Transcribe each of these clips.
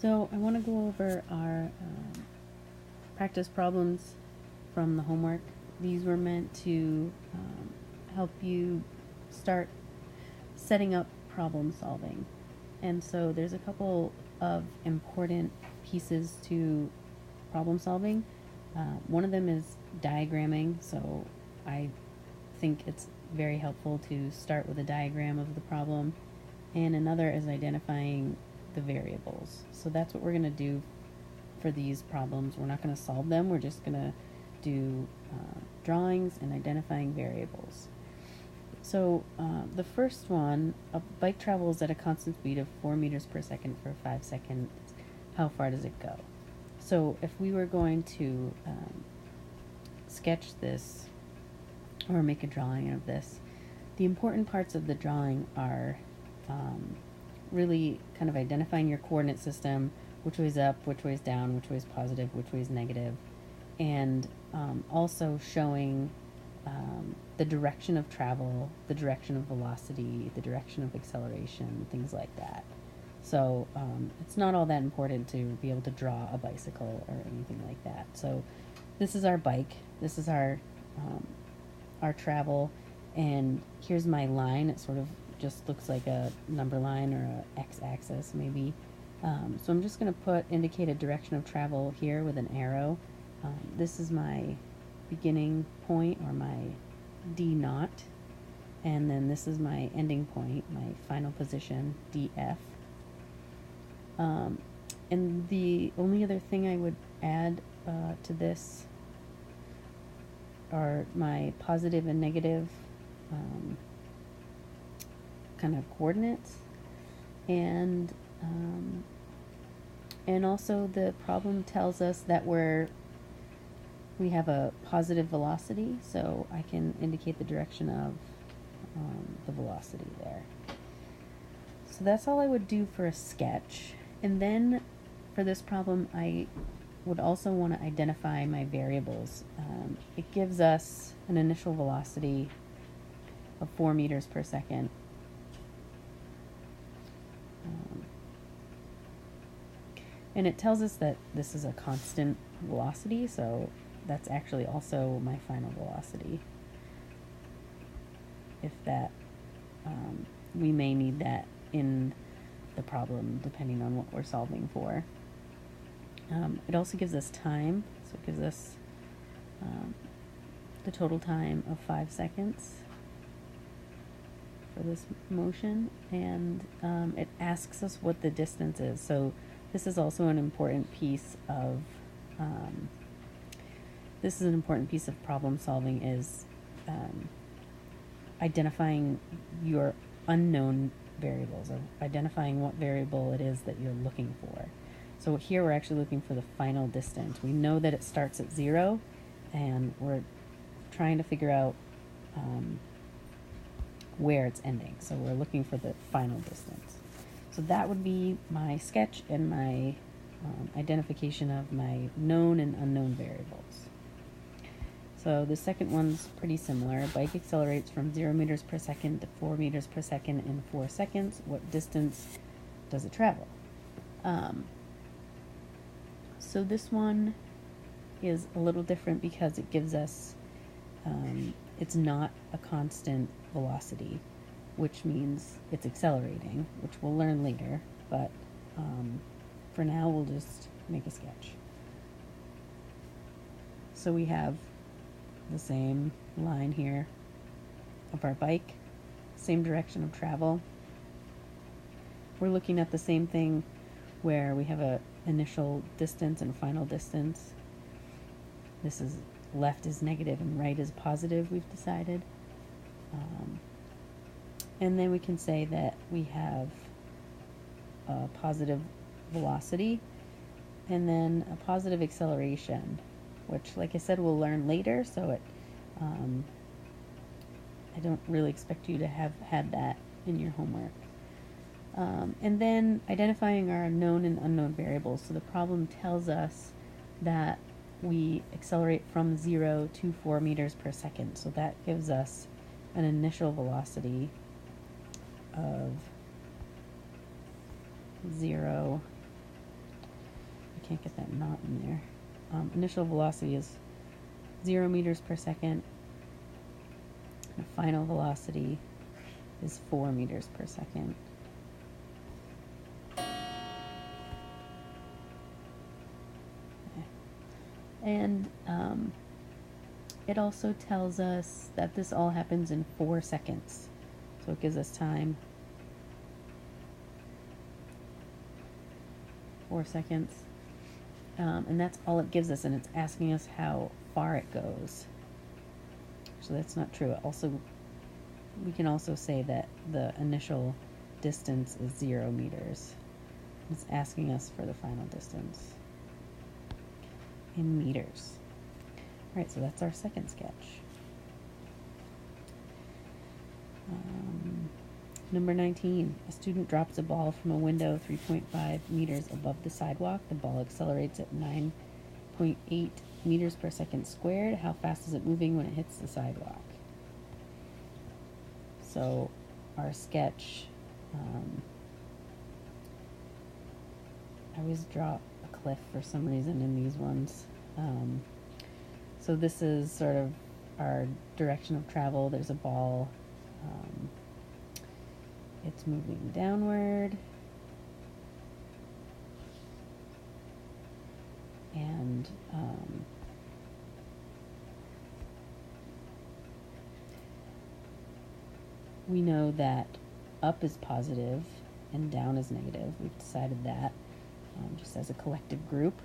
So I want to go over our practice problems from the homework. These were meant to help you start setting up problem solving. And so there's a couple of important pieces to problem solving. One of them is diagramming. So I think it's very helpful to start with a diagram of the problem. And another is identifying the variables. So that's what we're going to do for these problems. We're not going to solve them. We're just going to do drawings and identifying variables. So the first one, a bike travels at a constant speed of 4 meters per second for 5 seconds. How far does it go? So if we were going to sketch this or make a drawing of this, the important parts of the drawing are really kind of identifying your coordinate system, which way is up, which way is down, which way is positive, which way is negative, and also showing the direction of travel, the direction of velocity, the direction of acceleration, things like that. So it's not all that important to be able to draw a bicycle or anything like that. So this is our bike. This is our travel, and here's my line. It sort of just looks like a number line or a x-axis maybe. So I'm just going to indicate a direction of travel here with an arrow. This is my beginning point, or my D naught, and then this is my ending point, my final position, DF. And the only other thing I would add to this are my positive and negative kind of coordinates, and also the problem tells us that we have a positive velocity, so I can indicate the direction of the velocity there. So that's all I would do for a sketch. And then for this problem, I would also want to identify my variables. It gives us an initial velocity of 4 meters per second. And it tells us that this is a constant velocity, so that's actually also my final velocity. If that, we may need that in the problem depending on what we're solving for. It also gives us time, so it gives us the total time of 5 seconds for this motion, and it asks us what the distance is. So this is also an important piece of problem solving, is identifying your unknown variables, or identifying what variable it is that you're looking for. So here we're actually looking for the final distance. We know that it starts at 0, and we're trying to figure out where it's ending. So we're looking for the final distance. So that would be my sketch and my identification of my known and unknown variables. So the second one's pretty similar. A bike accelerates from 0 meters per second to 4 meters per second in 4 seconds. What distance does it travel? So this one is a little different because it gives us, it's not a constant velocity, which means it's accelerating, which we'll learn later, but for now we'll just make a sketch. So we have the same line here of our bike, same direction of travel. We're looking at the same thing where we have a initial distance and final distance. This is left is negative and right is positive, we've decided. And then we can say that we have a positive velocity and then a positive acceleration, which, like I said, we'll learn later, so I don't really expect you to have had that in your homework. And then identifying our known and unknown variables. So the problem tells us that we accelerate from 0 to 4 meters per second. So that gives us an initial velocity of 0 can't get that knot in there. Initial velocity is 0 meters per second. The final velocity is 4 meters per second. Okay. And it also tells us that this all happens in 4 seconds. So it gives us time. 4 seconds. And that's all it gives us, and it's asking us how far it goes. So that's not true. Also, we can also say that the initial distance is 0 meters. It's asking us for the final distance in meters. All right, so that's our second sketch. Number 19, a student drops a ball from a window 3.5 meters above the sidewalk. The ball accelerates at 9.8 meters per second squared. How fast is it moving when it hits the sidewalk? So our sketch, I always draw a cliff for some reason in these ones. So this is sort of our direction of travel. There's a ball. It's moving downward. And we know that up is positive and down is negative. We've decided that just as a collective group.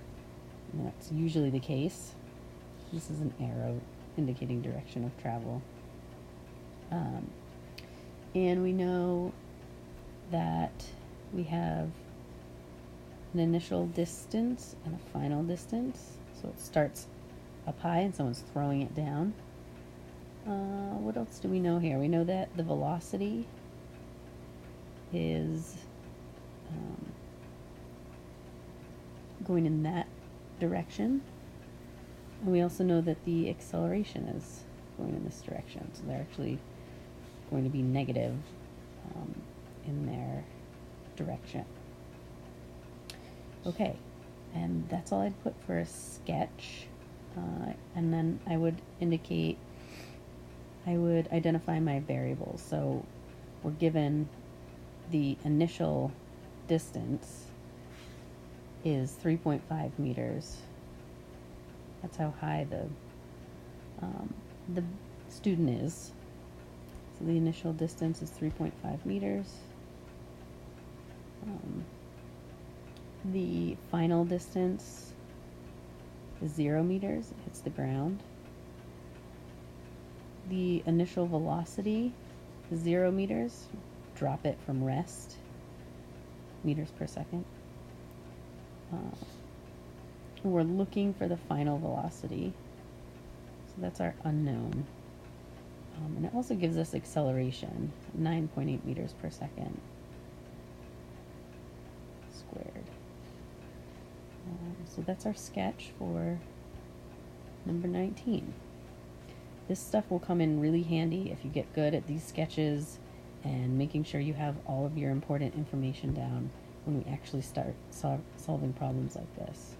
And that's usually the case. This is an arrow indicating direction of travel. And we know that we have an initial distance and a final distance. So it starts up high and someone's throwing it down. What else do we know here? We know that the velocity is going in that direction. And we also know that the acceleration is going in this direction. So they're actually going to be negative in their direction. Okay, and that's all I'd put for a sketch. And then I would identify my variables. So we're given the initial distance is 3.5 meters. That's how high the student is. So the initial distance is 3.5 meters. The final distance is 0 meters. It hits the ground. The initial velocity is 0 meters. Drop it from rest, meters per second. We're looking for the final velocity. So that's our unknown. And it also gives us acceleration, 9.8 meters per second squared. So that's our sketch for number 19. This stuff will come in really handy if you get good at these sketches and making sure you have all of your important information down when we actually start solving problems like this.